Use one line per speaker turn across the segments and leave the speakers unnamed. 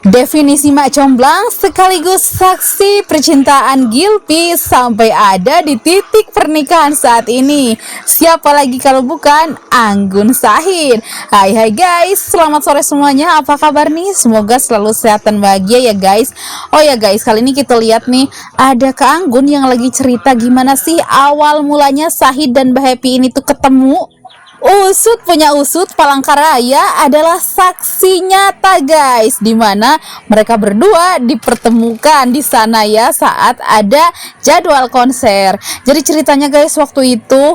Definisi mak comblang sekaligus saksi percintaan Gilpy sampai ada di titik pernikahan saat ini. Siapa lagi kalau bukan Anggun Shahid. Hai guys, selamat sore semuanya. Apa kabar nih? Semoga selalu sehat dan bahagia ya guys. Oh ya guys, kali ini kita lihat nih, ada Kak Anggun yang lagi cerita gimana sih awal mulanya Shahid dan Mbak Happy ini tuh ketemu. Usut punya usut, Palangkaraya adalah saksi nyata guys, dimana mereka berdua dipertemukan di sana ya saat ada jadwal konser. Jadi ceritanya guys, waktu itu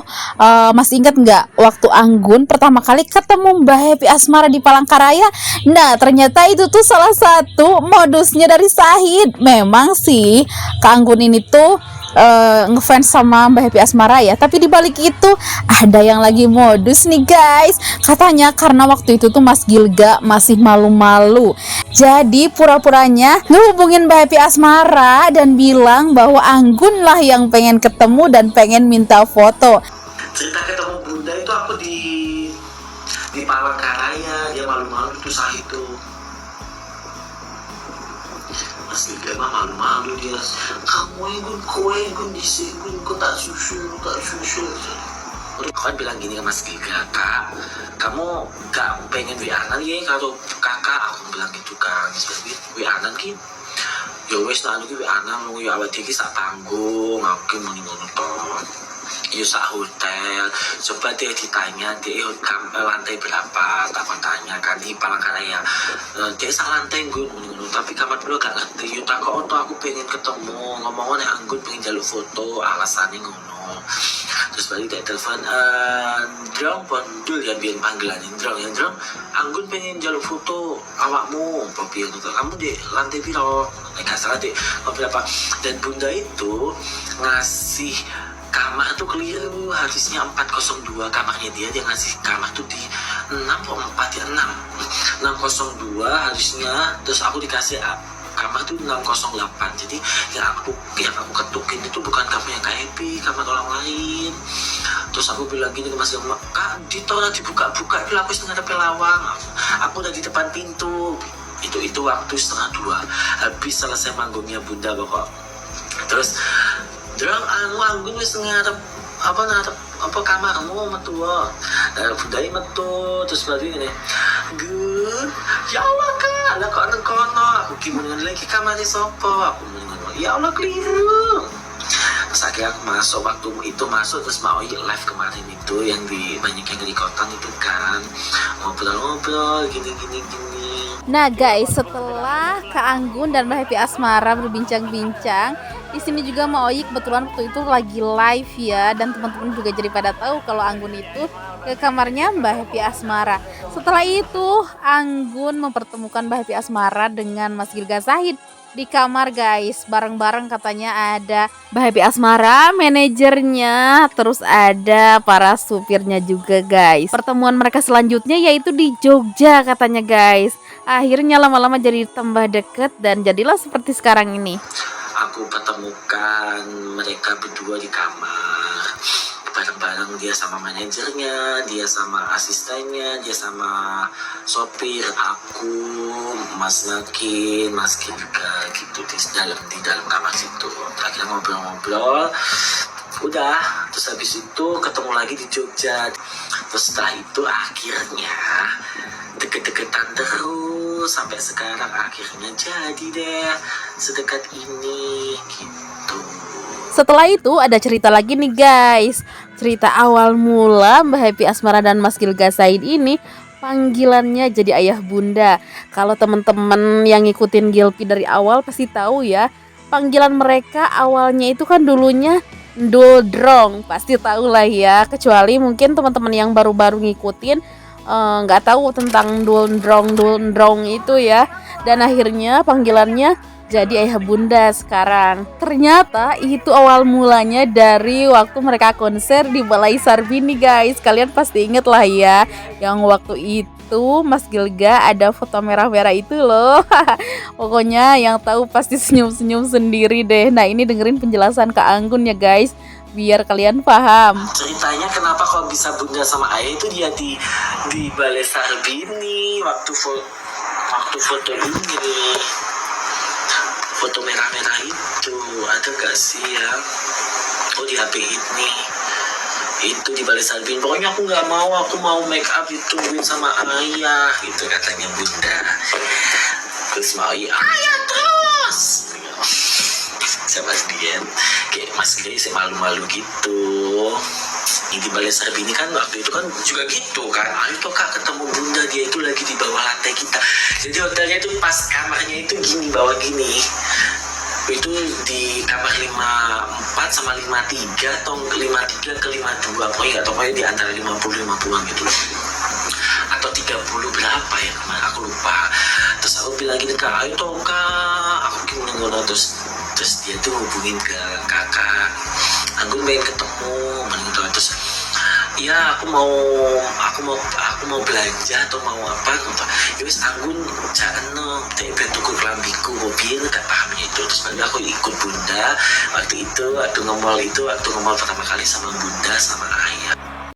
masih ingat nggak waktu Anggun pertama kali ketemu Mbak Happy Asmara di Palangkaraya? Nah ternyata itu tuh salah satu modusnya dari Shahid. Memang sih Kak Anggun ini tuh ngefans sama Mbak Happy Asmara ya, tapi dibalik itu ada yang lagi modus nih guys. Katanya karena waktu itu tuh Mas Gilga masih malu-malu, jadi pura-puranya ngehubungin Mbak Happy Asmara dan bilang bahwa Anggun lah yang pengen ketemu dan pengen minta foto.
Cerita ketemu Bunda itu aku di Palangkaraya, dia malu-malu tuh Shahid tuh. Mas Gilga mah malu-malu dia. Kamu Gun disi Gun tak susul. Kan bilang gini ke Mas Gilga, Kak, kamu gak pengen WA-an ya kalau kakak? Aku bilang gitu kan, seperti WA-an ki. Ya wes nak anu ki WA-an lu ya awak iki sak panggung, aku muni ngono to. Ya sak hotel. Coba dia ditanya di lantai berapa, tak tanya kan di Palangkaraya. Dia sak lantai Gun, tapi kamar dulu gak ngerti. Yo takok to aku pengen ketemu, ngomong nek Anggun pengen jaluk foto, alasannya ngono. Terus balik dia telepon Drong Bondul yang biar panggilan Drong Anggun pengen jaluk foto awakmu Bobi yang kamu di lantai piro gak salah deh berapa. Dan Bunda itu ngasih kamar tuh keliru, harusnya 402 kamarnya dia ngasih kamar tuh di 604 ya 602 harusnya. Terus aku dikasih kamar tuh 608. Jadi yang aku ketukin itu bukan kamar yang Kak Happy, kamar orang lain. Terus aku bilang gini ke Mas Gilga, Kak Dito udah dibuka-buka, itu aku setengah lawang, aku udah di depan pintu. Itu waktu 1:30 habis selesai manggungnya Bunda pokok. Terus Drang Anggun wis ngarep apa kamarmu metu. Bunda metu terus balik ini. Gun, ya Allah Kak, lah kok nang kono? Aku gimana lagi kamar sopo? Aku ngono. Ya Allah keliru. Terus akhirnya aku masuk, waktu itu masuk terus mau live kemarin itu yang di banyak yang di kota itu kan ngobrol gini.
Nah guys, setelah Kak Anggun dan Mbak Happy Asmara berbincang-bincang, di sini juga Mak Oyi kebetulan waktu itu lagi live ya, dan teman-teman juga jadi pada tahu kalau Anggun itu ke kamarnya Mbak Happy Asmara. Setelah itu Anggun mempertemukan Mbak Happy Asmara dengan Mas Gilga Shahid di kamar guys, bareng-bareng. Katanya ada Mbak Happy Asmara, manajernya, terus ada para supirnya juga guys. Pertemuan mereka selanjutnya yaitu di Jogja katanya guys. Akhirnya lama-lama jadi tambah deket dan jadilah seperti sekarang ini.
Aku pertemukan mereka berdua di kamar bareng-bareng, dia sama manajernya, dia sama asistennya, dia sama sopir, aku, Mas Nakin, Mas Gilga gitu di dalam kamar situ. Akhirnya ngobrol-ngobrol, udah. Terus habis itu ketemu lagi di Jogja. Terus setelah itu akhirnya deket-deketan terus sampai sekarang, akhirnya jadi deh sedekat ini gitu.
Setelah itu ada cerita lagi nih guys. Cerita awal mula Mbak Happy Asmara dan Mas Gilga Shahid ini panggilannya jadi ayah bunda. Kalau teman-teman yang ngikutin Gilpy dari awal pasti tahu ya, panggilan mereka awalnya itu kan dulunya Ndul Drong, pasti tahu lah ya. Kecuali mungkin teman-teman yang baru-baru ngikutin nggak tahu tentang Ndul Drong itu ya. Dan akhirnya panggilannya jadi ayah bunda sekarang. Ternyata itu awal mulanya dari waktu mereka konser di Balai Sarbini guys. Kalian pasti inget lah ya, yang waktu itu Mas Gilga ada foto merah-merah itu loh. Pokoknya yang tahu pasti senyum-senyum sendiri deh. Nah ini dengerin penjelasan Kak Anggun ya guys, biar kalian paham.
Ceritanya kenapa kok bisa Bunda sama Ayah itu dia di Balai Sarbini waktu foto ini. sih ya. Oh di HP nih itu dibalik Salbin, pokoknya aku nggak mau, aku mau make up ditungguin sama ayah gitu katanya bunda. Terus mau ayah terus sama Dian kayak Mas Gay saya malu-malu gitu. Di Balai Sarbini kan waktu itu kan juga gitu kan, ayo tuh kak ketemu bunda, dia itu lagi di bawah lantai kita. Jadi hotelnya itu pas kamarnya itu gini, bawah gini itu di kamar 54 sama 53 atau 53 ke 52 pokoknya atau pokoknya di antara 50-50an gitu atau 30 berapa ya kemarin aku lupa. Terus aku bilang gini kak, ayo toh kak, aku gimana terus dia tuh hubungin ke kakak, aku pengen ketemu terus ya aku mau belanja atau mau apa ya wis anggun jangan tak bentuk kelambiku hobi gak pahamnya itu. Terus baru aku ikut bunda waktu ngomol pertama kali sama bunda sama ayah.